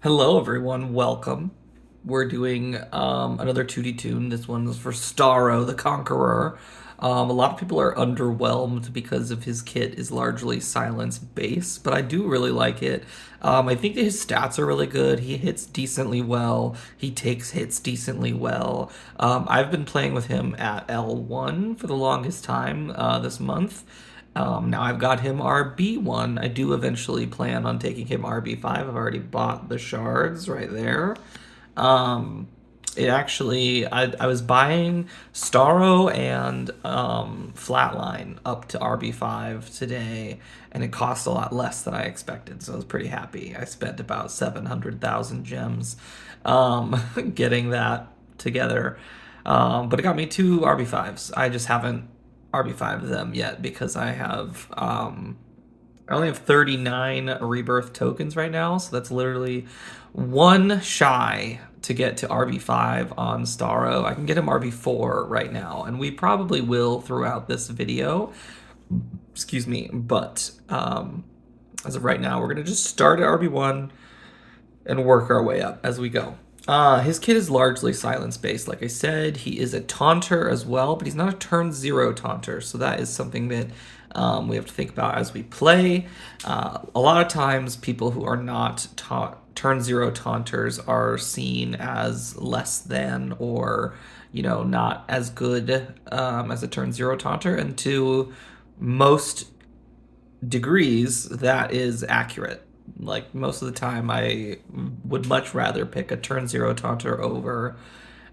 Hello, everyone. Welcome. We're doing another Tewty Toon. This one is for Starro, the Conqueror. A lot of people are underwhelmed because of his kit is largely silence based, but I do really like it. I think that his stats are really good. He hits decently well. He takes hits decently well. I've been playing with him at L1 for the longest time this month. Now I've got him RB1. I do eventually plan on taking him RB5. I've already bought the shards right there. Um, it actually, I was buying Starro and Flatline up to RB5 today, and it cost a lot less than I expected, so I was pretty happy. I spent about 700,000 gems getting that together. But it got me two RB5s. I just haven't RB5 them yet because I only have 39 rebirth tokens right now, so that's literally one shy to get to RB5 on Starro. I can get him RB4 right now, and we probably will throughout this video. Excuse me, but as of right now, we're gonna just start at RB1 and work our way up as we go. His kit is largely silence based, like I said. He is a taunter as well, but he's not a turn zero taunter, so that is something that we have to think about as we play. A lot of times, people who are not turn zero taunters are seen as less than or not as good as a turn zero taunter, and to most degrees, that is accurate. Like most of the time, I would much rather pick a turn zero taunter over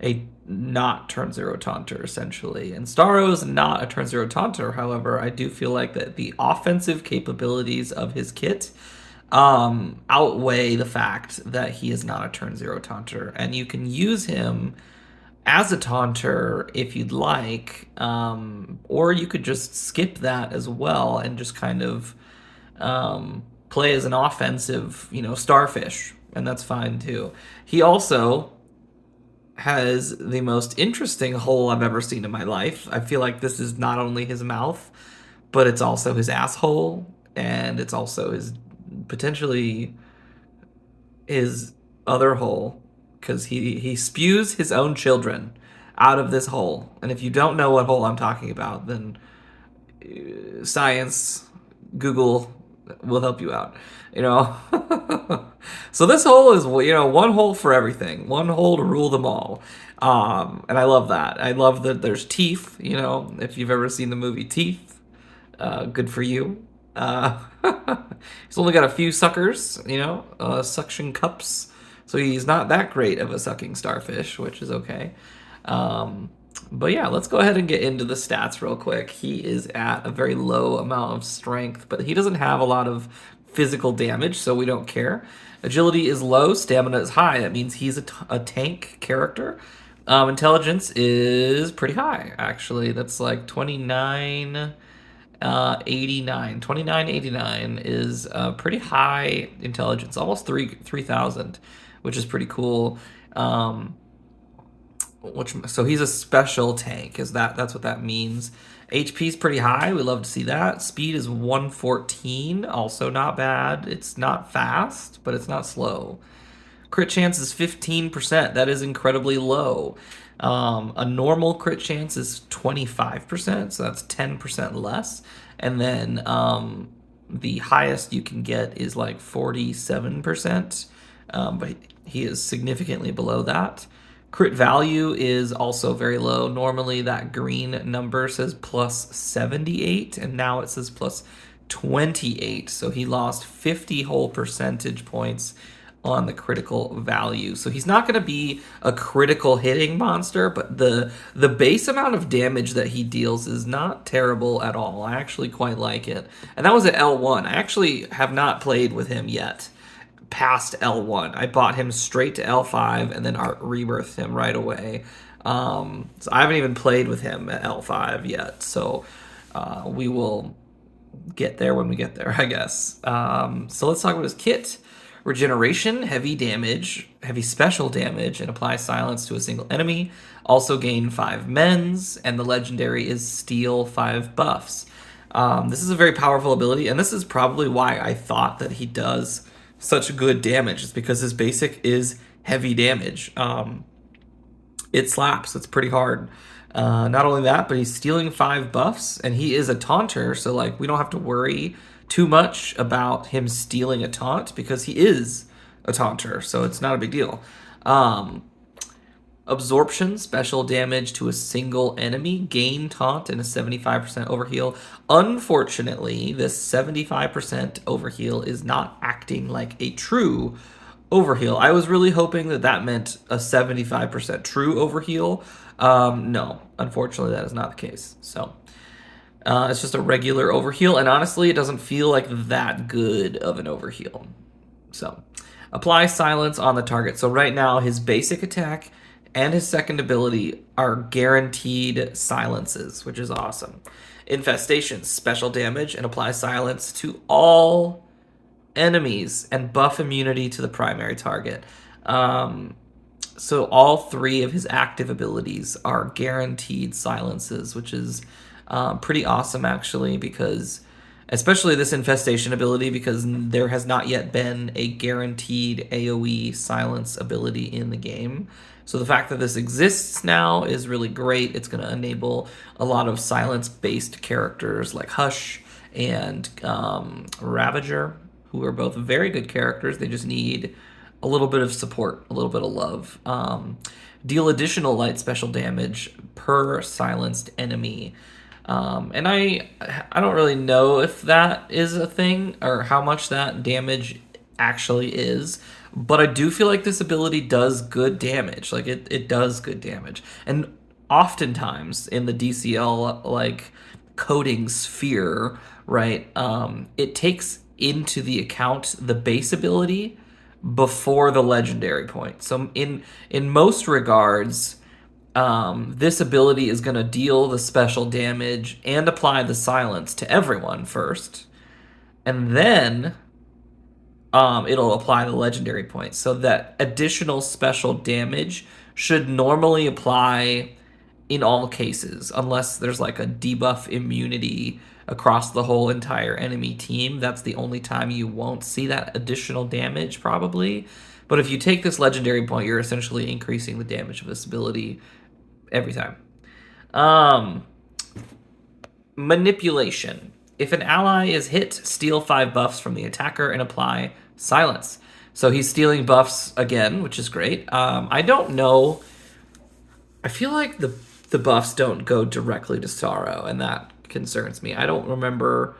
a not turn zero taunter, essentially. And Starro is not a turn zero taunter. However, I do feel like that the offensive capabilities of his kit outweigh the fact that he is not a turn zero taunter, and you can use him as a taunter if you'd like, or you could just skip that as well and just kind of play as an offensive, starfish, and that's fine too. He also has the most interesting hole I've ever seen in my life. I feel like this is not only his mouth, but it's also his asshole, and it's also his potentially his other hole because he spews his own children out of this hole. And if you don't know what hole I'm talking about, then science, Google will help you out. You know. So this hole is one hole for everything, one hole to rule them all. And I love that. I love that there's teeth. If you've ever seen the movie Teeth, good for you. He's only got a few suckers, suction cups. So he's not that great of a sucking starfish, which is okay. But yeah, let's go ahead and get into the stats real quick. He is at a very low amount of strength, but he doesn't have a lot of physical damage, so we don't care. Agility is low, stamina is high. That means he's a tank character. Intelligence is pretty high, actually. That's like 29. 89 is pretty high intelligence, almost 3,000, which is pretty cool. So he's a special tank, that's what that means. HP is pretty high. We love to see that. Speed is 114, also not bad. It's not fast, but it's not slow. Crit chance is 15%. That is incredibly low. A normal crit chance is 25%, so that's 10% less. And then the highest you can get is like 47%, but he is significantly below that. Crit value is also very low. Normally that green number says plus 78, and now it says plus 28. So he lost 50 whole percentage points on the critical value. So he's not going to be a critical hitting monster, but the base amount of damage that he deals is not terrible at all. I actually quite like it. And that was at L1. I actually have not played with him yet past L1. I bought him straight to L5 and then rebirthed him right away. So I haven't even played with him at L5 yet. So we will get there when we get there, I guess. So let's talk about his kit. Regeneration, heavy damage, heavy special damage, and apply silence to a single enemy. Also gain 5 mens, and the legendary is steal 5 buffs. This is a very powerful ability, and this is probably why I thought that he does such good damage. It's because his basic is heavy damage. It slaps. It's pretty hard. Not only that, but he's stealing 5 buffs, and he is a taunter, so like we don't have to worry too much about him stealing a taunt because he is a taunter, so it's not a big deal. Absorption, special damage to a single enemy, gain taunt, and a 75% overheal. Unfortunately, this 75% overheal is not acting like a true overheal. I was really hoping that that meant a 75% true overheal. No, unfortunately, that is not the case. So it's just a regular overheal, and honestly, it doesn't feel like that good of an overheal. So apply silence on the target. So right now, his basic attack and his second ability are guaranteed silences, which is awesome. Infestation, special damage, and apply silence to all enemies and buff immunity to the primary target. So all 3 of his active abilities are guaranteed silences, which is pretty awesome actually, because especially this infestation ability, because there has not yet been a guaranteed AoE silence ability in the game. So the fact that this exists now is really great. It's going to enable a lot of silence-based characters like Hush and Ravager, who are both very good characters. They just need a little bit of support, a little bit of love. Deal additional light special damage per silenced enemy. And I don't really know if that is a thing or how much that damage actually is, but I do feel like this ability does good damage. Like it does good damage. And oftentimes in the DCL like coding sphere, right, it takes into the account the base ability before the legendary point. So in most regards, this ability is going to deal the special damage and apply the silence to everyone first, and then it'll apply the legendary point. So that additional special damage should normally apply in all cases, unless there's like a debuff immunity across the whole entire enemy team. That's the only time you won't see that additional damage, probably. But if you take this legendary point, you're essentially increasing the damage of this ability every time. Manipulation. If an ally is hit, steal 5 buffs from the attacker and apply silence. So he's stealing buffs again, which is great. I don't know. I feel like the buffs don't go directly to Starro, and that concerns me. I don't remember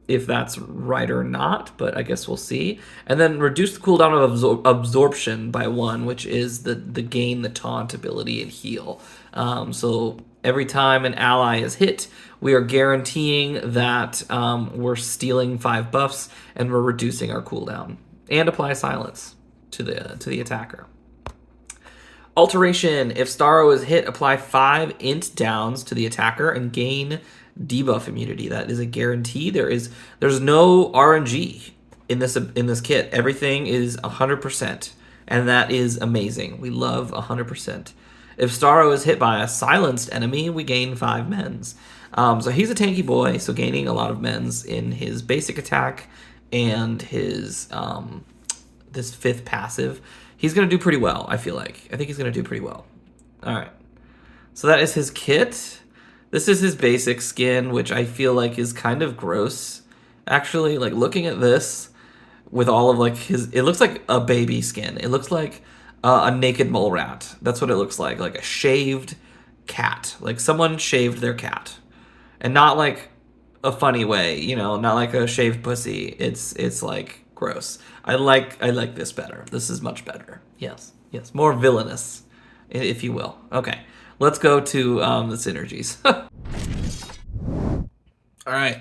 if that's right or not, but I guess we'll see. And then reduce the cooldown of absorption by 1, which is the gain the taunt ability and heal. So every time an ally is hit, we are guaranteeing that we're stealing 5 buffs and we're reducing our cooldown. And apply silence to the attacker. Alteration. If Starro is hit, apply 5 int downs to the attacker and gain debuff immunity. That is a guarantee. There's no RNG in this kit. Everything is 100%, and that is amazing. We love 100%. If Starro is hit by a silenced enemy, we gain 5 mens. So he's a tanky boy, so gaining a lot of mens in his basic attack and his this 5th passive. He's going to do pretty well, I feel like. I think he's going to do pretty well. All right. So that is his kit. This is his basic skin, which I feel like is kind of gross. Actually, like looking at this with all of like his... It looks like a baby skin. It looks like a naked mole rat. That's what it looks like a shaved cat. Like someone shaved their cat. And not like a funny way, you know, not like a shaved pussy. It's like gross. I like this better. This is much better. Yes, more villainous, if you will. Okay, let's go to the synergies. All right.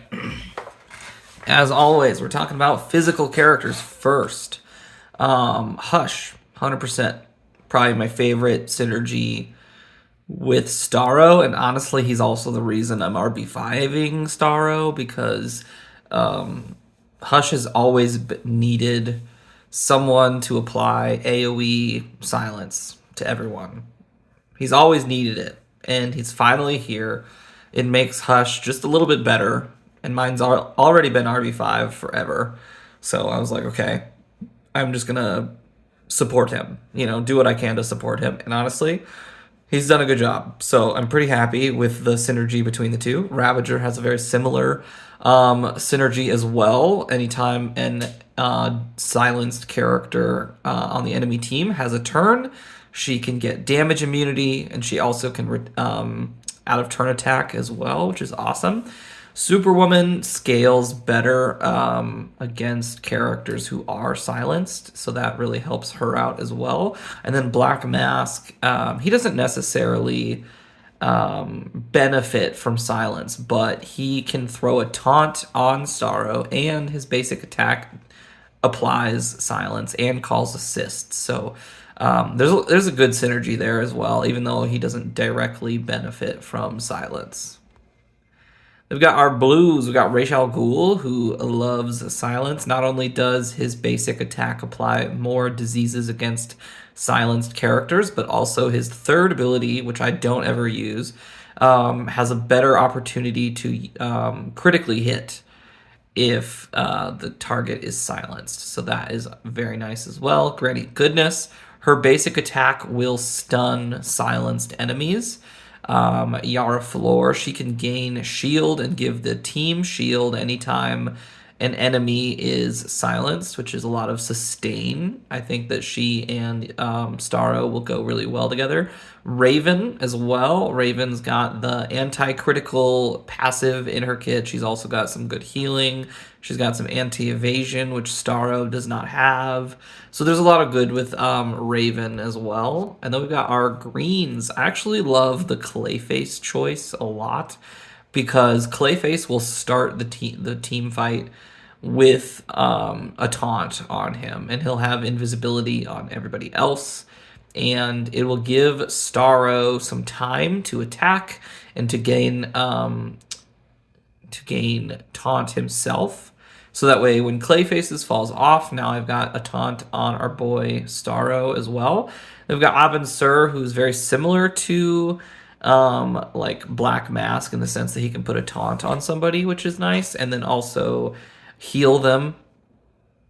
As always, we're talking about physical characters first. Hush, 100%. Probably my favorite synergy with Starro, and honestly, he's also the reason I'm RB5ing Starro, because Hush has always needed someone to apply AoE silence to everyone. He's always needed it, and he's finally here. It makes Hush just a little bit better, and mine's already been RB5 forever. So I was like, okay, I'm just gonna support him. Do what I can to support him. And honestly, he's done a good job. So I'm pretty happy with the synergy between the two. Ravager has a very similar synergy as well. Anytime an silenced character on the enemy team has a turn, she can get damage immunity, and she also can out of turn attack as well, which is awesome. Superwoman scales better against characters who are silenced, so that really helps her out as well. And then Black Mask, he doesn't necessarily benefit from silence, but he can throw a taunt on Starro, and his basic attack applies silence and calls assist. So there's a good synergy there as well, even though he doesn't directly benefit from silence. We've got our blues. We've got Ra's al Ghul, who loves silence. Not only does his basic attack apply more diseases against silenced characters, but also his third ability, which I don't ever use, has a better opportunity to critically hit if the target is silenced. So that is very nice as well. Granny Goodness. Her basic attack will stun silenced enemies. Yara Floor, she can gain shield and give the team shield anytime an enemy is silenced, which is a lot of sustain. I think that she and Starro will go really well together. Raven as well. Raven's got the anti-critical passive in her kit. She's also got some good healing. She's got some anti-evasion, which Starro does not have. So there's a lot of good with Raven as well. And then we've got our greens. I actually love the Clayface choice a lot, because Clayface will start the team fight with a taunt on him, and he'll have invisibility on everybody else, and it will give Starro some time to attack and to gain taunt himself. So that way, when Clayfaces falls off, now I've got a taunt on our boy Starro as well. Then we've got Abin Sur, who's very similar to like Black Mask in the sense that he can put a taunt on somebody, which is nice, and then also heal them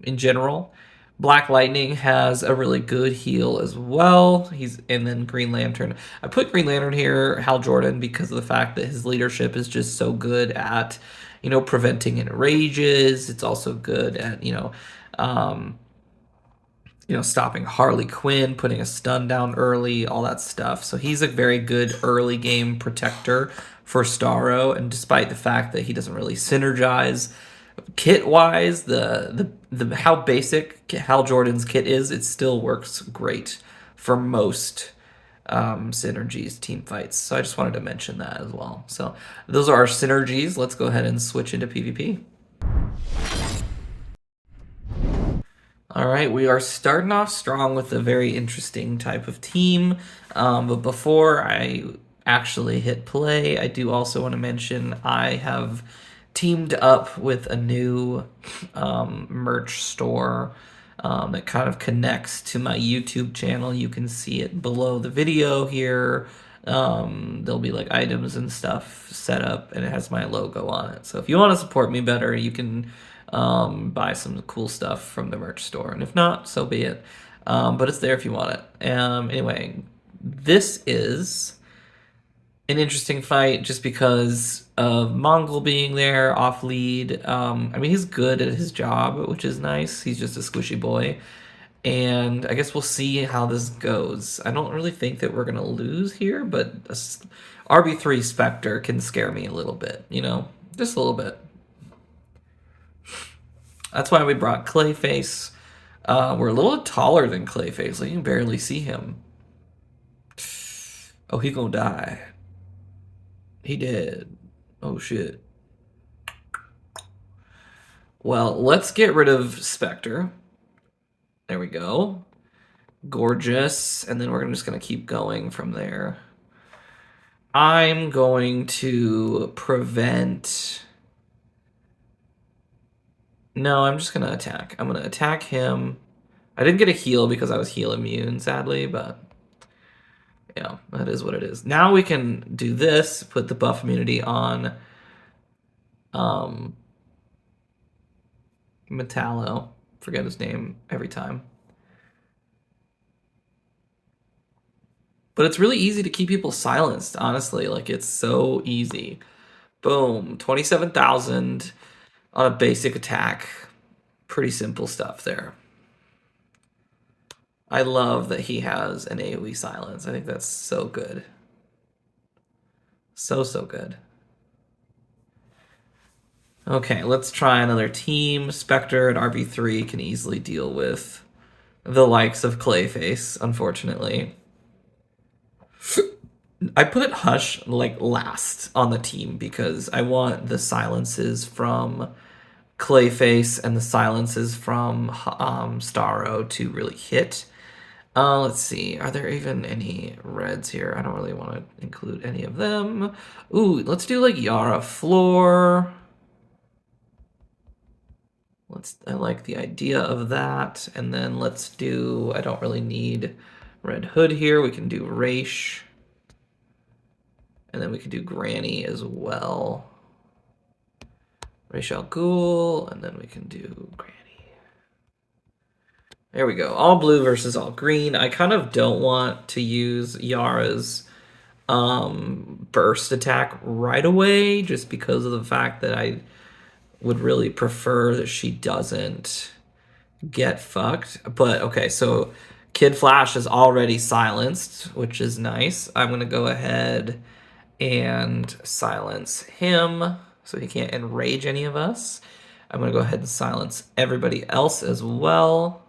in general. Black Lightning has a really good heal as well. And then Green Lantern. I put Green Lantern here, Hal Jordan, because of the fact that his leadership is just so good at, preventing enrages. It's also good at, stopping Harley Quinn, putting a stun down early, all that stuff. So he's a very good early game protector for Starro, and despite the fact that he doesn't really synergize kit wise, the how basic Hal Jordan's kit is, it still works great for most synergies team fights. So I just wanted to mention that as well. So those are our synergies. Let's go ahead and switch into PvP. All right, we are starting off strong with a very interesting type of team. But before I actually hit play, I do also want to mention I have teamed up with a new merch store that kind of connects to my YouTube channel. You can see it below the video here. There'll be like items and stuff set up, and it has my logo on it. So if you want to support me better, you can buy some cool stuff from the merch store, and if not, so be it. But it's there if you want it. Anyway, this is an interesting fight just because of Mongol being there off lead. I mean, he's good at his job, which is nice. He's just a squishy boy. And I guess we'll see how this goes. I don't really think that we're going to lose here, but RB3 Spectre can scare me a little bit, just a little bit. That's why we brought Clayface. We're a little taller than Clayface. Like, you can barely see him. Oh, he gonna die. He did. Oh, shit. Well, let's get rid of Spectre. There we go. Gorgeous. And then we're just going to keep going from there. I'm going to prevent... No, I'm just going to attack. I'm going to attack him. I didn't get a heal because I was heal immune, sadly, but... yeah, that is what it is. Now we can do this, put the buff immunity on Metallo. forget his name every time. But it's really easy to keep people silenced, honestly. Like, it's so easy. Boom. 27,000 on a basic attack. Pretty simple stuff there. I love that he has an AoE silence. I think that's so good. So, so good. Okay, let's try another team. Spectre at RB3 can easily deal with the likes of Clayface, unfortunately. I put Hush like last on the team because I want the silences from Clayface and the silences from Starro to really hit. Let's see. Are there even any reds here? I don't really want to include any of them. Ooh, let's do like Yara Floor. I like the idea of that. And then let's do, I don't really need Red Hood here. We can do Raish. And then we can do Granny as well. Raish Al Ghul, and then we can do Granny. There we go. All blue versus all green. I kind of don't want to use Yara's burst attack right away, just because of the fact that I would really prefer that she doesn't get fucked. But okay, so Kid Flash is already silenced, which is nice. I'm going to go ahead and silence him so he can't enrage any of us. I'm going to go ahead and silence everybody else as well.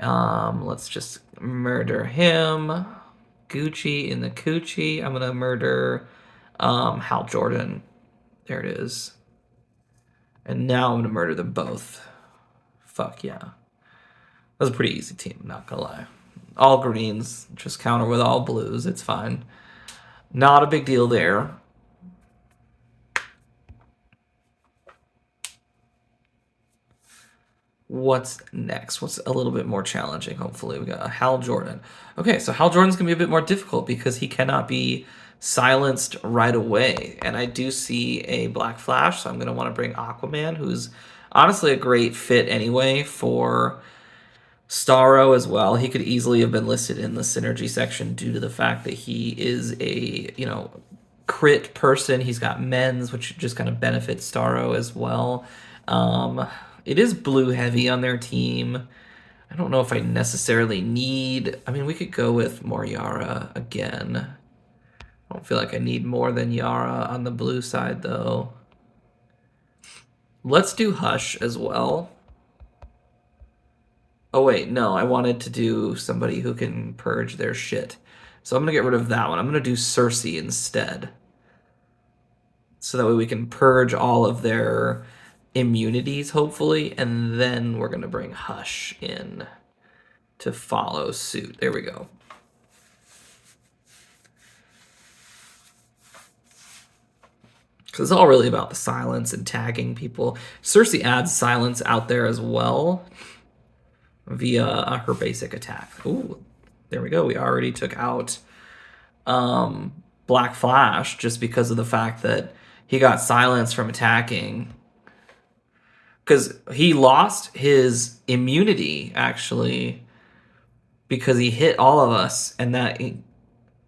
Let's just murder him. Gucci in the coochie. I'm going to murder Hal Jordan. There it is. And now I'm going to murder them both. Fuck yeah. That was a pretty easy team, not going to lie. All greens, just counter with all blues. It's fine. Not a big deal there. What's next? What's a little bit more challenging, hopefully? We got Hal Jordan. Okay, so Hal Jordan's going to be a bit more difficult because he cannot be silenced right away. And I do see a Black Flash, so I'm going to want to bring Aquaman, who's honestly a great fit anyway for Starro as well. He could easily have been listed in the synergy section due to the fact that he is a, crit person. He's got men's, which just kind of benefits Starro as well. It is blue heavy on their team. I don't know if I necessarily need... I mean, we could go with more Yara again. I don't feel like I need more than Yara on the blue side, though. Let's do Hush as well. Oh, wait, no. I wanted to do somebody who can purge their shit. So I'm going to get rid of that one. I'm going to do Cersei instead. So that way we can purge all of their immunities, hopefully, and then we're going to bring Hush in to follow suit. There we go. Because it's all really about the silence and tagging people. Cersei adds silence out there as well via her basic attack. Ooh, there we go. We already took out Black Flash just because of the fact that he got silenced from attacking. Because he lost his immunity, actually, because he hit all of us, and that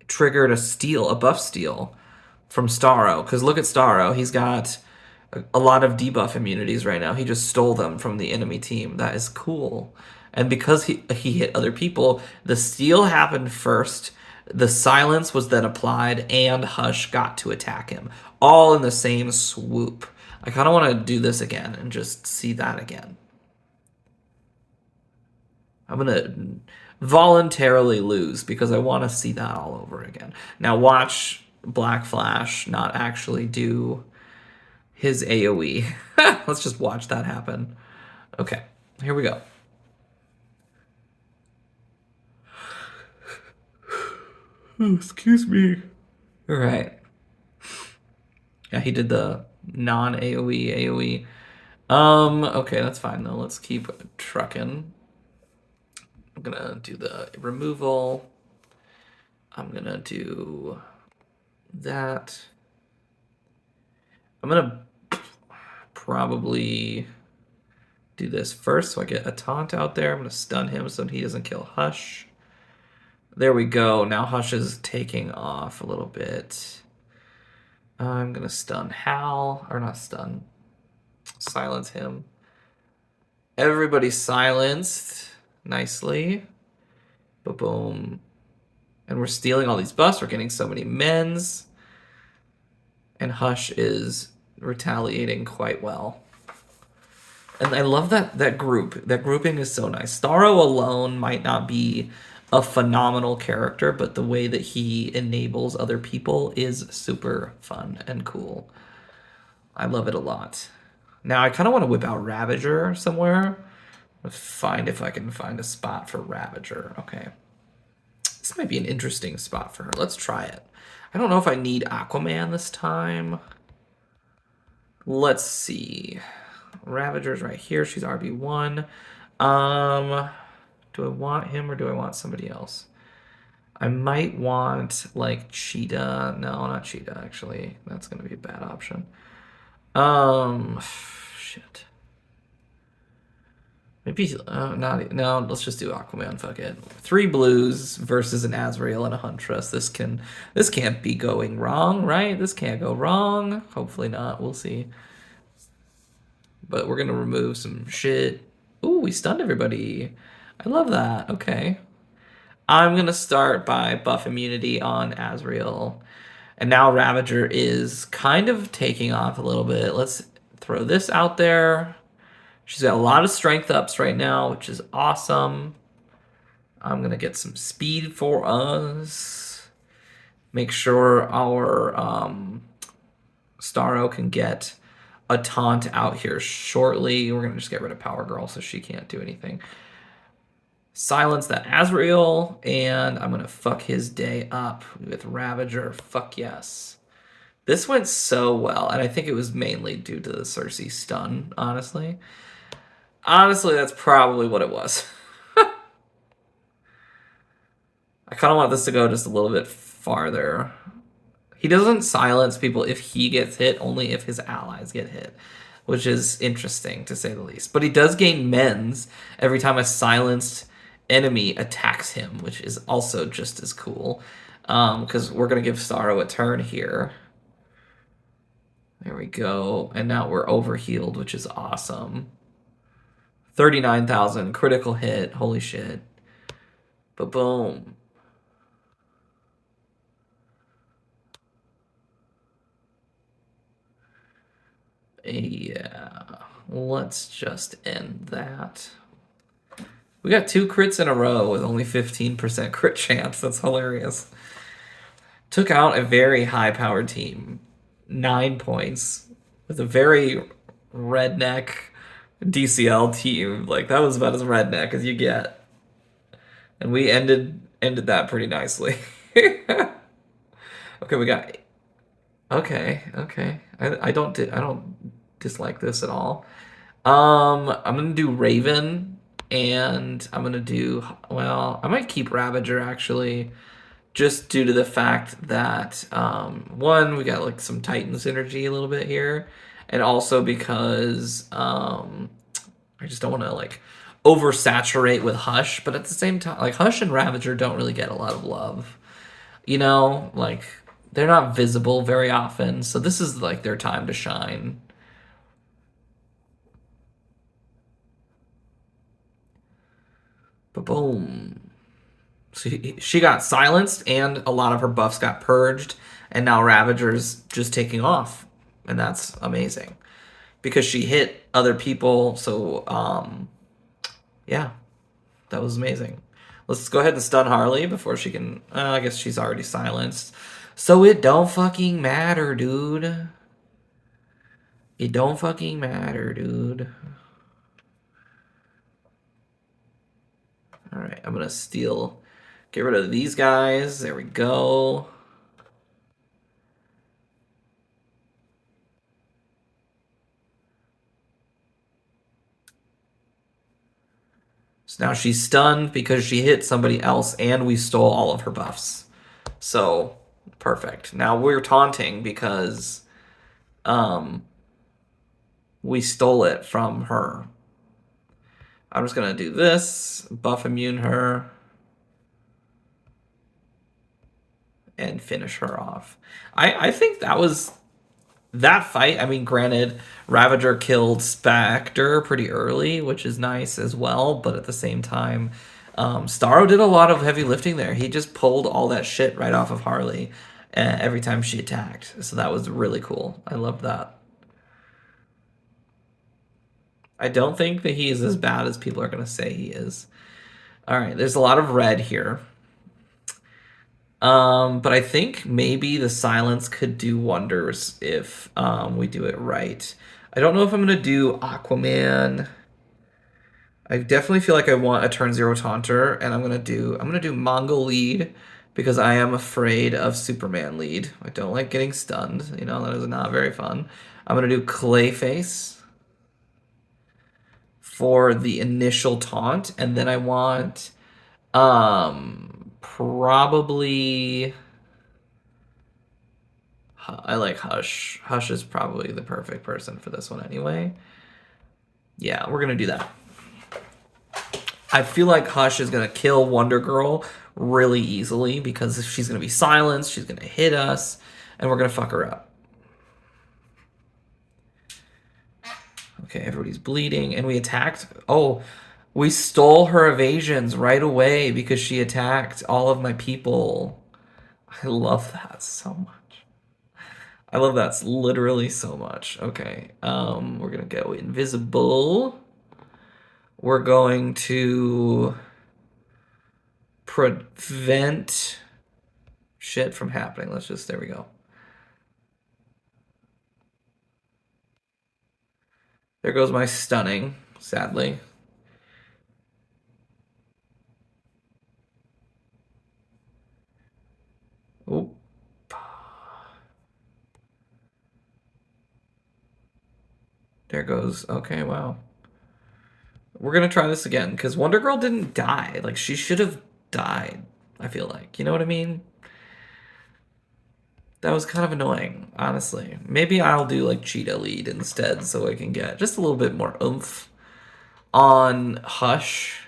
triggered a buff steal from Starro. Because look at Starro. He's got a lot of debuff immunities right now. He just stole them from the enemy team. That is cool. And because he hit other people, the steal happened first, the silence was then applied, and Hush got to attack him. All in the same swoop. I kind of want to do this again and just see that again. I'm going to voluntarily lose because I want to see that all over again. Now watch Black Flash not actually do his AoE. Let's just watch that happen. Okay, here we go. Oh, excuse me. All right. Yeah, he did the non-AoE AoE. Okay, that's fine though. Let's keep trucking. I'm gonna do the removal. I'm gonna do that. I'm gonna probably do this first so I get a taunt out there. I'm going to stun him so he doesn't kill Hush. There we go. Now Hush is taking off a little bit. I'm going to stun Hal. Or not stun. Silence him. Everybody's silenced. Nicely. Boom. And we're stealing all these buffs. We're getting so many mens. And Hush is retaliating quite well. And I love that group. That grouping is so nice. Starro alone might not be a phenomenal character, but the way that he enables other people is super fun and cool. I love it a lot. Now I kind of want to whip out Ravager somewhere. Let's find if I can find a spot for Ravager. Okay. This might be an interesting spot for her. Let's try it. I don't know if I need Aquaman this time. Let's see. Ravager's right here. She's RB1. Do I want him or do I want somebody else? I might want, like, Cheetah. No, not Cheetah, actually. That's going to be a bad option. Shit. Maybe, no, let's just do Aquaman, fuck it. 3 blues versus an Azrael and a Huntress. This can't be going wrong, right? This can't go wrong. Hopefully not, we'll see. But we're gonna remove some shit. Ooh, we stunned everybody. I love that, okay. I'm gonna start by buff immunity on Azrael. And now Ravager is kind of taking off a little bit. Let's throw this out there. She's got a lot of strength ups right now, which is awesome. I'm going to get some speed for us. Make sure our Starro can get a taunt out here shortly. We're going to just get rid of Power Girl so she can't do anything. Silence that Azrael, and I'm going to fuck his day up with Ravager. Fuck yes. This went so well, and I think it was mainly due to the Cersei stun, honestly. Honestly, that's probably what it was. I kind of want this to go just a little bit farther. He doesn't silence people if he gets hit, only if his allies get hit, which is interesting, to say the least. But he does gain mens every time a silenced enemy attacks him, which is also just as cool, because we're going to give Starro a turn here. There we go. And now we're overhealed, which is awesome. 39,000 critical hit. Holy shit. But boom. Yeah. Let's just end that. We got 2 crits in a row with only 15% crit chance. That's hilarious. Took out a very high-powered team. 9 points. With a very redneck DCL team. Like, that was about as redneck as you get. And we ended that pretty nicely. Okay, we got... Okay. I don't dislike this at all. I'm gonna do Raven, and I'm gonna do... Well, I might keep Ravager, actually, just due to the fact that, one, we got, like, some Titan synergy a little bit here, and also because I just don't want to, like, oversaturate with Hush, but at the same time, like, Hush and Ravager don't really get a lot of love. You know, like, they're not visible very often, so this is, like, their time to shine. Ba-boom. So she got silenced, and a lot of her buffs got purged, and now Ravager's just taking off, and that's amazing. Because she hit other people, so, yeah, that was amazing. Let's go ahead and stun Harley before she can... I guess she's already silenced. So it don't fucking matter, dude. It don't fucking matter, dude. Alright, I'm gonna steal... Get rid of these guys. There we go. So now she's stunned because she hit somebody else and we stole all of her buffs. So, perfect. Now we're taunting because we stole it from her. I'm just gonna do this, buff immune her, and finish her off. I think that was that fight. I mean, granted, Ravager killed Spectre pretty early, which is nice as well, but at the same time, Starro did a lot of heavy lifting there. He just pulled all that shit right off of Harley every time she attacked. So that was really cool. I loved that. I don't think that he is as bad as people are going to say he is. All right, there's a lot of red here. But I think maybe the silence could do wonders if we do it right. I don't know if I'm going to do Aquaman. I definitely feel like I want a turn 0 taunter, and I'm gonna do Mongol lead because I am afraid of Superman lead. I don't like getting stunned. You know, that is not very fun. I'm gonna do Clayface for the initial taunt, and then I want probably I like Hush. Hush is probably the perfect person for this one anyway. Yeah, we're gonna do that. I feel like Hush is going to kill Wonder Girl really easily because she's going to be silenced, she's going to hit us, and we're going to fuck her up. Okay, everybody's bleeding, and we attacked. Oh, we stole her evasions right away because she attacked all of my people. I love that so much. I love that literally so much. Okay, we're going to go invisible. We're going to prevent shit from happening. There we go. There goes my stunning, sadly. Oop. There goes, okay, wow. We're gonna try this again, because Wonder Girl didn't die. Like, she should have died, I feel like. You know what I mean? That was kind of annoying, honestly. Maybe I'll do, like, Cheetah lead instead, so I can get just a little bit more oomph on Hush.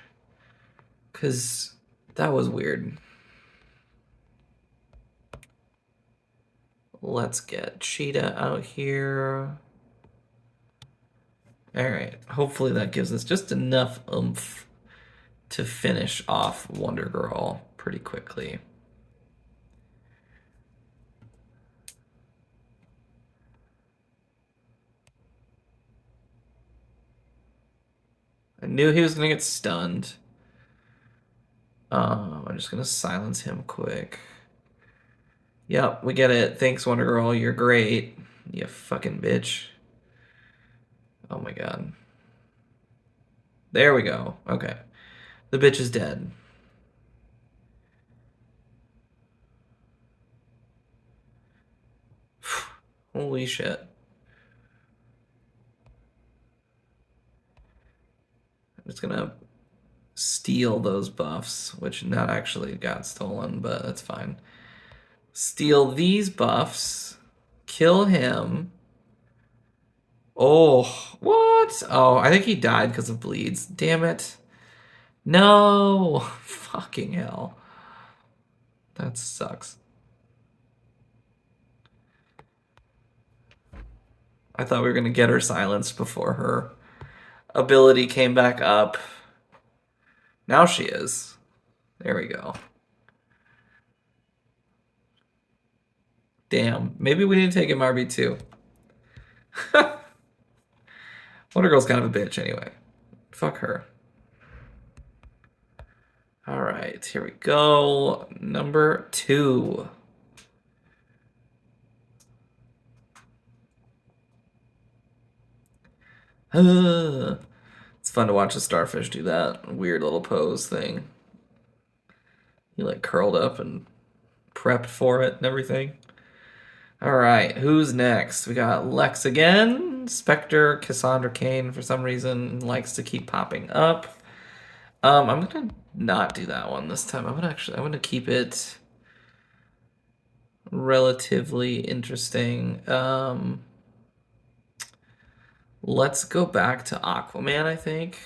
Because that was weird. Let's get Cheetah out here. Alright, hopefully that gives us just enough oomph to finish off Wonder Girl pretty quickly. I knew he was going to get stunned. I'm just going to silence him quick. Yep, we get it. Thanks, Wonder Girl. You're great. You fucking bitch. Oh my god. There we go. Okay. The bitch is dead. Holy shit. I'm just going to steal those buffs, which not actually got stolen, but that's fine. Steal these buffs. Kill him. Oh, what? Oh, I think he died because of bleeds. Damn it. No. Fucking hell. That sucks. I thought we were going to get her silenced before her ability came back up. Now she is. There we go. Damn. Maybe we need to take him RB2. Wonder Girl's kind of a bitch anyway. Fuck her. Alright, here we go. Number 2. It's fun to watch a starfish do that weird little pose thing. He like curled up and prepped for it and everything. Alright, who's next? We got Lex again. Spectre, Cassandra Cain, for some reason, likes to keep popping up. I'm gonna not do that one this time. I'm gonna keep it relatively interesting. Let's go back to Aquaman, I think.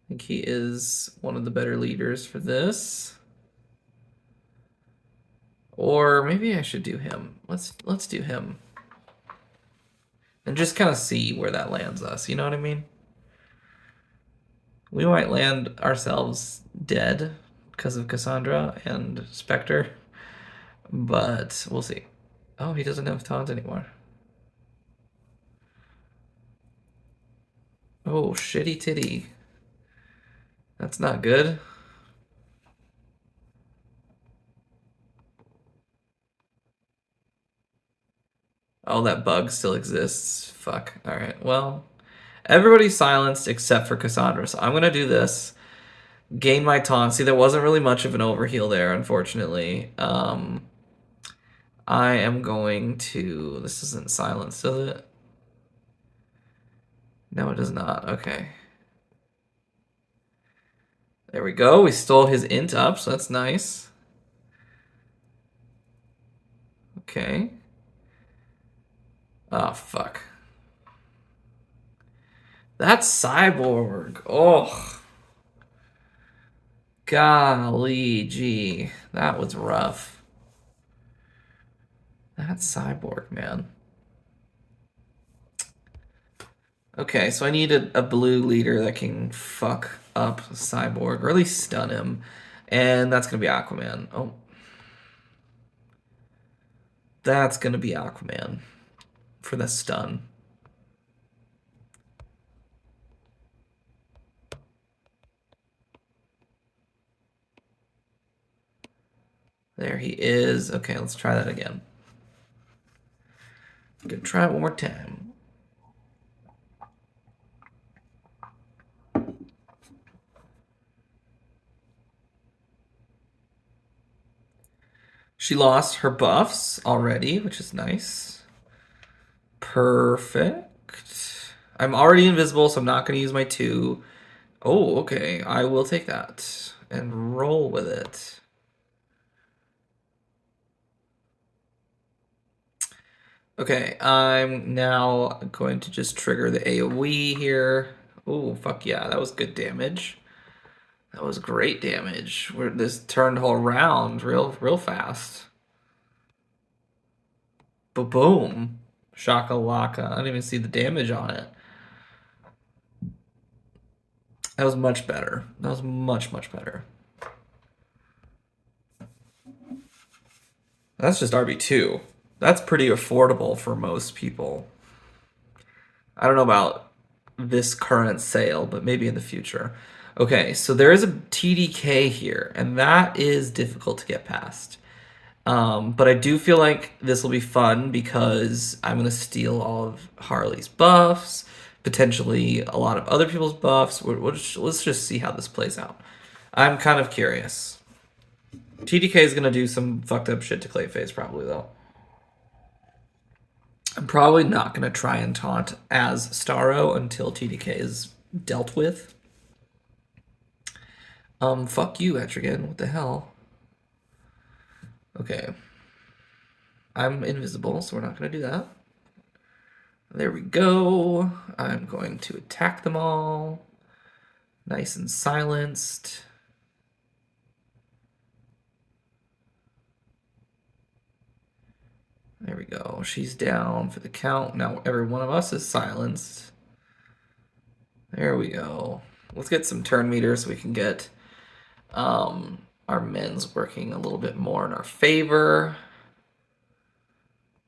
think he is one of the better leaders for this. Or maybe I should do him. Let's do him. And just kind of see where that lands us, you know what I mean? We might land ourselves dead because of Cassandra and Spectre, but we'll see. Oh, he doesn't have taunt anymore. Oh, shitty titty. That's not good. Oh, that bug still exists. Fuck. Alright, well, everybody's silenced except for Cassandra, so I'm gonna do this. Gain my taunt. See, there wasn't really much of an overheal there, unfortunately. I am going to... This isn't silenced, does it? No, it does not. Okay. There we go. We stole his int up, so that's nice. Okay. Oh, fuck. That's Cyborg. Oh. Golly gee. That was rough. That's Cyborg, man. Okay, so I need a blue leader that can fuck up Cyborg, or at least stun him. And that's going to be Aquaman. Oh. That's going to be Aquaman for the stun. There he is. Okay, let's try that again. I'm going to try it one more time. She lost her buffs already, which is nice. Perfect. I'm already invisible, so I'm not going to use my 2. Oh, okay. I will take that and roll with it. Okay, I'm now going to just trigger the AoE here. Oh, fuck yeah. That was good damage. That was great damage. This turned whole round real fast. Ba-boom. Shakalaka. I didn't even see the damage on it. That was much better. That was much better. That's just RB2. That's pretty affordable for most people. I don't know about this current sale, but maybe in the future. Okay, so there is a TDK here, and that is difficult to get past. But I do feel like this will be fun because I'm going to steal all of Harley's buffs, potentially a lot of other people's buffs. Let's just see how this plays out. I'm kind of curious. TDK is going to do some fucked up shit to Clayface probably, though. I'm probably not going to try and taunt as Starro until TDK is dealt with. Fuck you, Etrigan. What the hell? Okay. I'm invisible, so we're not going to do that. There we go. I'm going to attack them all. Nice and silenced. There we go. She's down for the count. Now every one of us is silenced. There we go. Let's get some turn meters so we can get our men's working a little bit more in our favor.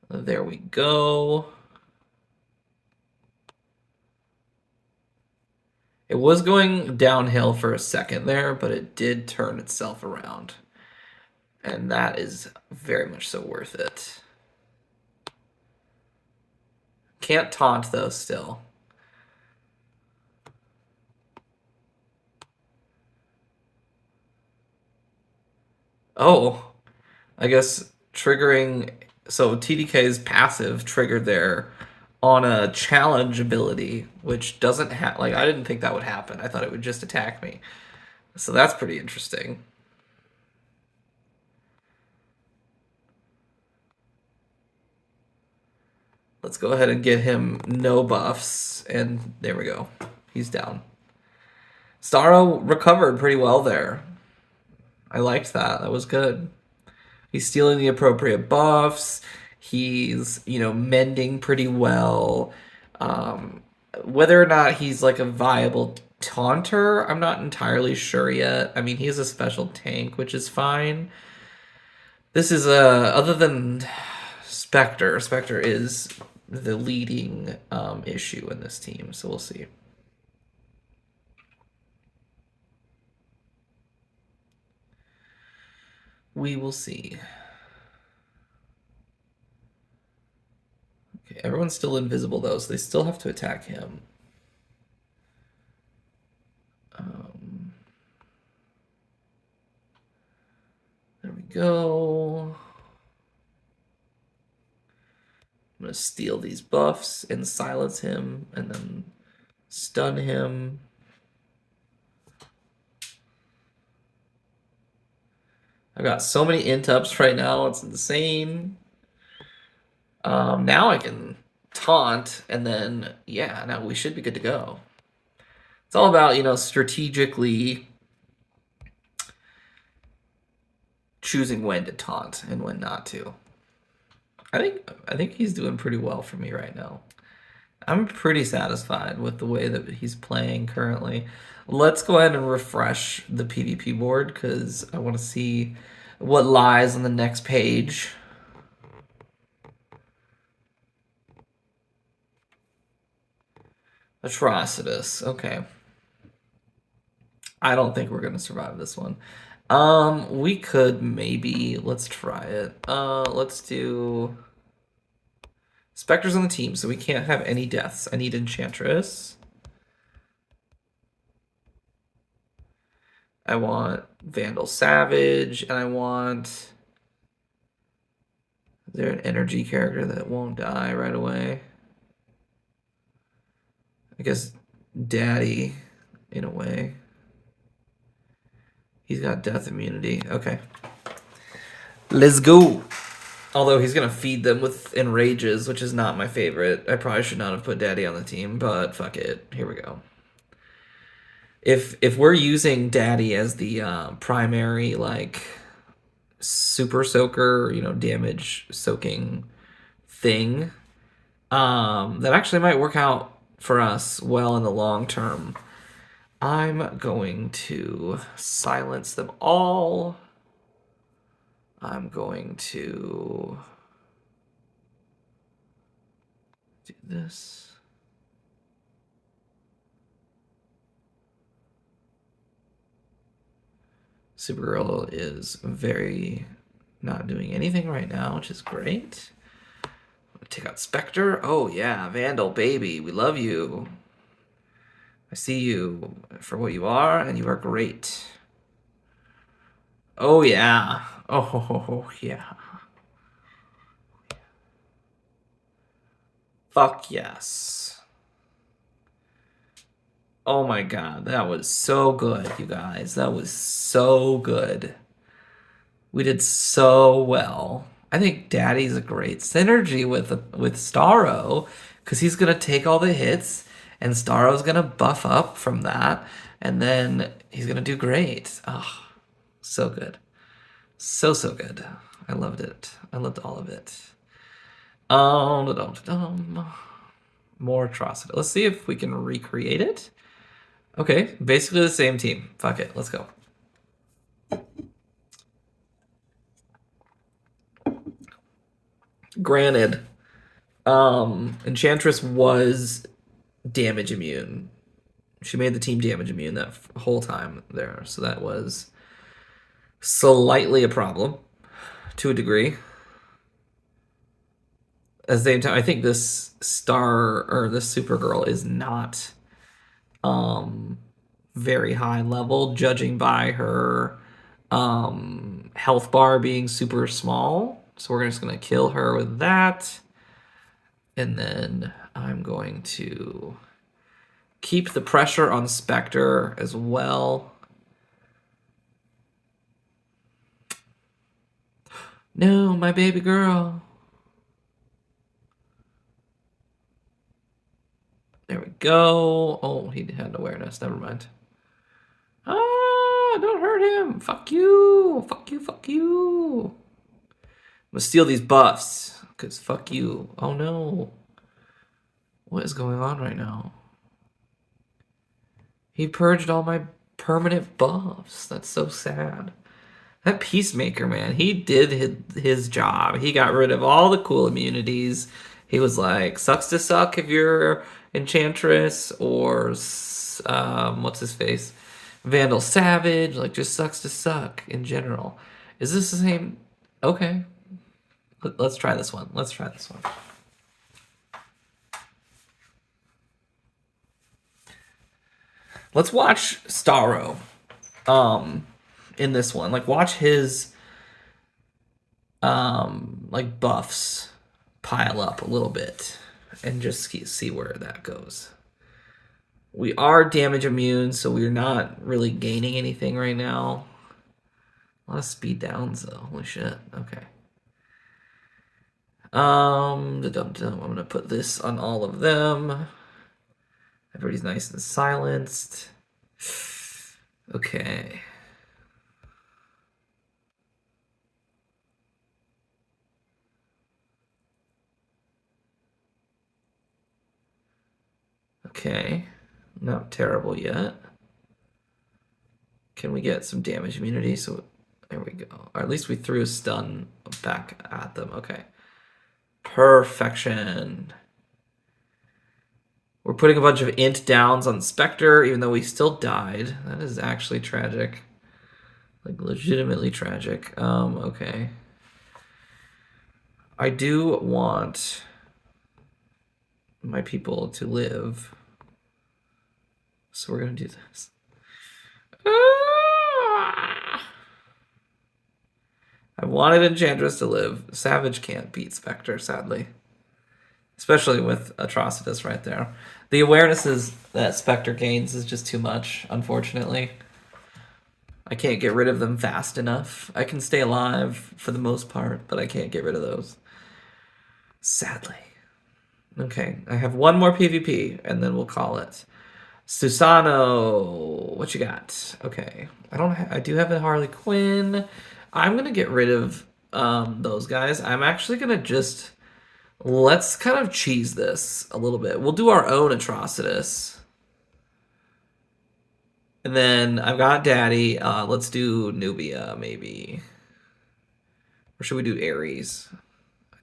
There we go. It was going downhill for a second there, but it did turn itself around. And that is very much so worth it. Can't taunt, though, still. Oh, I guess triggering... So TDK's passive triggered there on a challenge ability, which doesn't have... Like, I didn't think that would happen. I thought it would just attack me. So that's pretty interesting. Let's go ahead and get him no buffs, and there we go. He's down. Starro recovered pretty well there. I liked that. That was good. He's stealing the appropriate buffs. He's, mending pretty well. Um, whether or not he's like a viable taunter, I'm not entirely sure yet. I mean, he is a special tank, which is fine. This is other than Spectre. Spectre is the leading issue in this team, so we'll see. We will see. Okay, everyone's still invisible though, so they still have to attack him. There we go. I'm gonna steal these buffs and silence him and then stun him. I've got so many int-ups right now, it's insane. Now I can taunt, and then, yeah, now we should be good to go. It's all about, strategically choosing when to taunt and when not to. I think he's doing pretty well for me right now. I'm pretty satisfied with the way that he's playing currently. Let's go ahead and refresh the PvP board because I want to see what lies on the next page. Atrocitus. Okay. I don't think we're going to survive this one. We could maybe. Let's try it. Let's do... Spectre's on the team, so we can't have any deaths. I need Enchantress. I want Vandal Savage, and I want... Is there an energy character that won't die right away? I guess Daddy, in a way. He's got death immunity. Okay. Let's go. Although he's going to feed them with Enrages, which is not my favorite. I probably should not have put Daddy on the team, but fuck it. Here we go. If we're using Daddy as the primary, like, super soaker, damage soaking thing, that actually might work out for us well in the long term. I'm going to silence them all. I'm going to do this. Supergirl is very not doing anything right now, which is great. Take out Spectre. Oh yeah, Vandal baby, we love you. I see you for what you are, and you are great. Oh yeah. Oh yeah. Fuck yes. Oh my god, that was so good, you guys. That was so good. We did so well. I think Daddy's a great synergy with Starro because he's gonna take all the hits and Starro's gonna buff up from that, and then he's gonna do great. Oh, so good. So good. I loved it. I loved all of it. More atrocity. Let's see if we can recreate it. Okay, basically the same team. Fuck it, let's go. Granted, Enchantress was damage immune. She made the team damage immune that whole time there, so that was slightly a problem to a degree. At the same time, I think this this Supergirl is not very high level, judging by her health bar being super small. So we're just gonna kill her with that. And then I'm going to keep the pressure on Spectre as well. No, my baby girl. There we go. Oh, he had awareness. Never mind. don't hurt him. Fuck you. Fuck you. Fuck you. I'm gonna steal these buffs. Because fuck you. Oh no. What is going on right now? He purged all my permanent buffs. That's so sad. That Peacemaker, man, he did his job. He got rid of all the cool immunities. He was like, sucks to suck if you're Enchantress or, what's his face? Vandal Savage. Like, just sucks to suck in general. Is this the same? Okay. Let's try this one. Let's try this one. Let's watch Starro. In this one, like, watch his like buffs pile up a little bit and just see where that goes. We are damage immune, so we're not really gaining anything right now. A lot of speed downs though. Holy shit. Okay. I'm gonna put this on all of them. Everybody's nice and silenced. Okay. Okay, not terrible yet. Can we get some damage immunity? So there we go. Or at least we threw a stun back at them. Okay. Perfection. We're putting a bunch of int downs on Spectre, even though we still died. That is actually tragic. Like, legitimately tragic. Okay. I do want my people to live. So we're going to do this. I wanted Enchantress to live. Savage can't beat Spectre, sadly. Especially with Atrocitus right there. The awarenesses that Spectre gains is just too much, unfortunately. I can't get rid of them fast enough. I can stay alive for the most part, but I can't get rid of those. Sadly. Okay, I have one more PvP, and then we'll call it. Susano, what you got? Okay, I do have a Harley Quinn. I'm gonna get rid of those guys. I'm actually gonna just let's kind of cheese this a little bit. We'll do our own Atrocitus, and then I've got Daddy. Let's do Nubia maybe, or should we do Ares?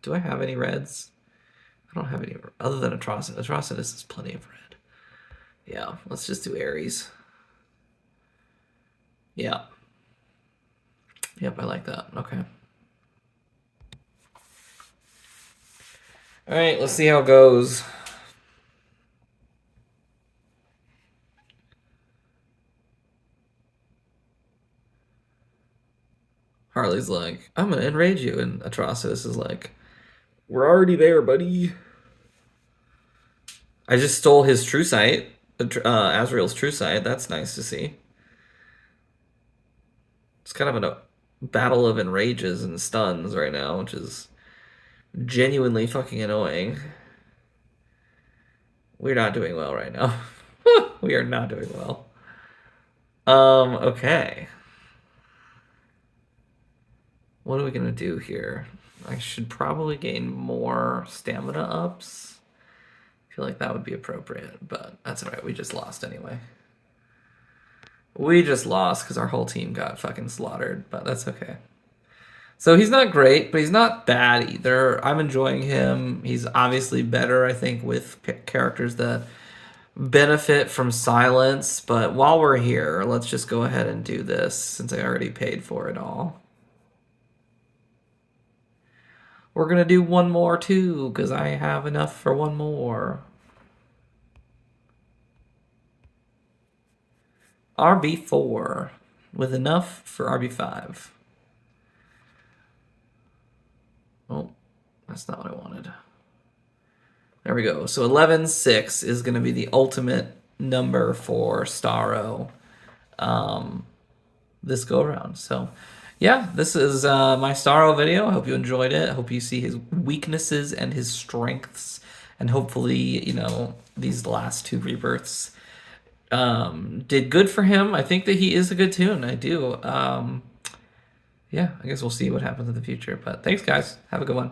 Do I have any reds? I don't have any other than Atrocitus. Atrocitus is plenty of red. Yeah, let's just do Ares. Yeah. Yep, I like that. Okay. All right, let's see how it goes. Harley's like, I'm gonna enrage you, and Atrocitus is like, we're already there, buddy. I just stole his true sight. Azrael's true sight. That's nice to see. It's kind of a battle of enrages and stuns right now, which is genuinely fucking annoying. We're not doing well right now. We are not doing well. Okay. What are we gonna do here? I should probably gain more stamina ups. I feel like that would be appropriate, but that's alright. We just lost anyway. We just lost because our whole team got fucking slaughtered, but that's okay. So he's not great, but he's not bad either. I'm enjoying him. He's obviously better, I think, with characters that benefit from silence. But while we're here, let's just go ahead and do this since I already paid for it all. We're going to do one more too because I have enough for one more. RB4 with enough for RB5. Oh, that's not what I wanted. There we go. So 11-6 is going to be the ultimate number for Starro this go around. So yeah, this is my Starro video. I hope you enjoyed it. I hope you see his weaknesses and his strengths. And hopefully, you know, these last two rebirths did good for him. I think that he is a good toon. I do. Yeah, I guess we'll see what happens in the future. But thanks, guys. Have a good one.